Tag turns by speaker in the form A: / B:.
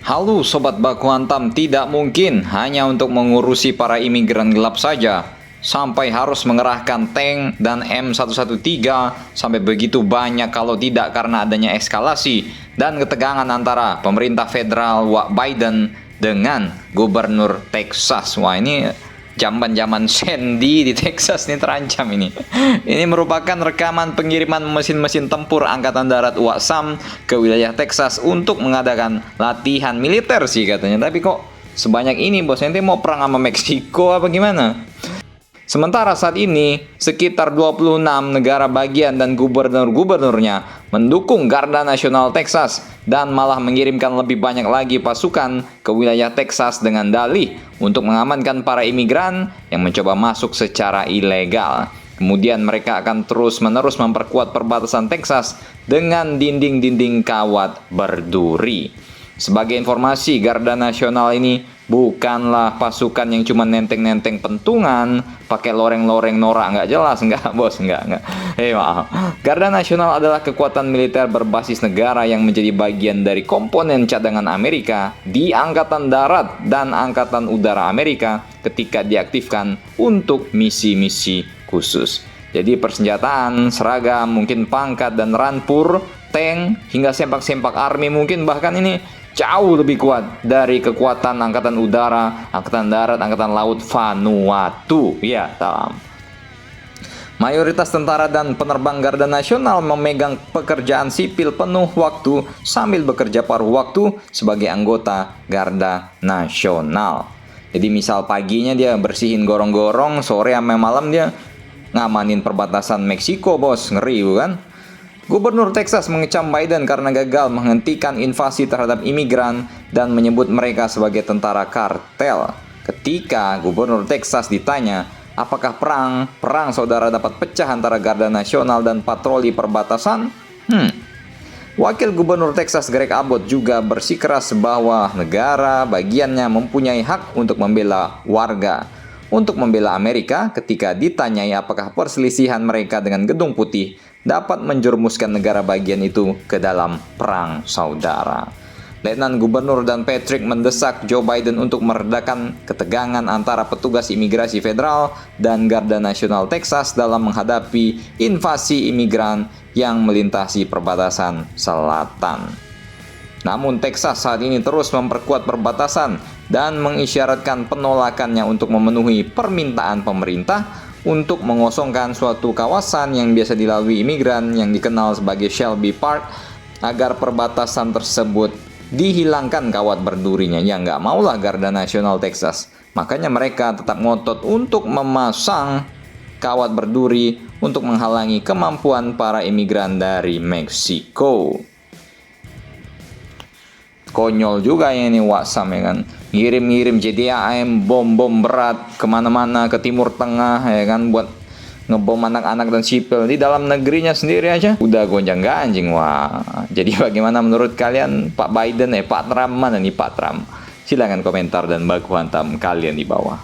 A: Halo Sobat Baku Hantam, tidak mungkin hanya untuk mengurusi para imigran gelap saja. Sampai harus mengerahkan tank dan M113 sampai begitu banyak kalau tidak karena adanya eskalasi dan ketegangan antara pemerintah federal Biden dengan gubernur Texas. Wah, ini zaman-zaman Sandy di Texas nih terancam ini. Ini merupakan rekaman pengiriman mesin-mesin tempur Angkatan Darat UASAM ke wilayah Texas untuk mengadakan latihan militer sih katanya. Tapi kok sebanyak ini bos, nanti mau perang sama Meksiko apa gimana? Sementara saat ini, sekitar 26 negara bagian dan gubernur-gubernurnya mendukung Garda Nasional Texas dan malah mengirimkan lebih banyak lagi pasukan ke wilayah Texas dengan dalih untuk mengamankan para imigran yang mencoba masuk secara ilegal. Kemudian mereka akan terus-menerus memperkuat perbatasan Texas dengan dinding-dinding kawat berduri. Sebagai informasi, Garda Nasional ini bukanlah pasukan yang cuma nenteng-nenteng pentungan, pakai loreng-loreng norak nggak jelas, nggak bos, nggak. Maaf. Garda Nasional adalah kekuatan militer berbasis negara yang menjadi bagian dari komponen cadangan Amerika di Angkatan Darat dan Angkatan Udara Amerika ketika diaktifkan untuk misi-misi khusus. Jadi persenjataan, seragam, mungkin pangkat dan rampur, tank, hingga sempak-sempak army mungkin bahkan ini jauh lebih kuat dari kekuatan Angkatan Udara, Angkatan Darat, Angkatan Laut Vanuatu. Ya, salam. Mayoritas tentara dan penerbang Garda Nasional memegang pekerjaan sipil penuh waktu sambil bekerja paruh waktu sebagai anggota Garda Nasional. Jadi misal paginya dia bersihin gorong-gorong, sore sampai malam dia ngamanin perbatasan Meksiko, bos. Ngeri bukan? Gubernur Texas mengecam Biden karena gagal menghentikan invasi terhadap imigran dan menyebut mereka sebagai tentara kartel. Ketika Gubernur Texas ditanya, apakah perang saudara dapat pecah antara Garda Nasional dan patroli perbatasan? Wakil Gubernur Texas Greg Abbott juga bersikeras bahwa negara bagiannya mempunyai hak untuk membela warga. Untuk membela Amerika ketika ditanyai apakah perselisihan mereka dengan Gedung Putih dapat menjerumuskan negara bagian itu ke dalam perang saudara. Letnan Gubernur dan Patrick mendesak Joe Biden untuk meredakan ketegangan antara petugas imigrasi federal dan Garda Nasional Texas dalam menghadapi invasi imigran yang melintasi perbatasan selatan. Namun Texas saat ini terus memperkuat perbatasan dan mengisyaratkan penolakannya untuk memenuhi permintaan pemerintah untuk mengosongkan suatu kawasan yang biasa dilalui imigran yang dikenal sebagai Shelby Park agar perbatasan tersebut dihilangkan kawat berdurinya. Ya nggak maulah Garda Nasional Texas. Makanya mereka tetap ngotot untuk memasang kawat berduri untuk menghalangi kemampuan para imigran dari Meksiko. Konyol juga ya ini UASAM ya kan, ngirim-ngirim JDAM bom-bom berat kemana-mana ke Timur Tengah ya kan, buat ngebom anak-anak dan sipil di dalam negerinya sendiri aja udah gonjang-ganjing. Wah, jadi bagaimana menurut kalian Pak Biden Pak Trump, mana nih Pak Trump? Silahkan komentar dan baku hantam kalian di bawah.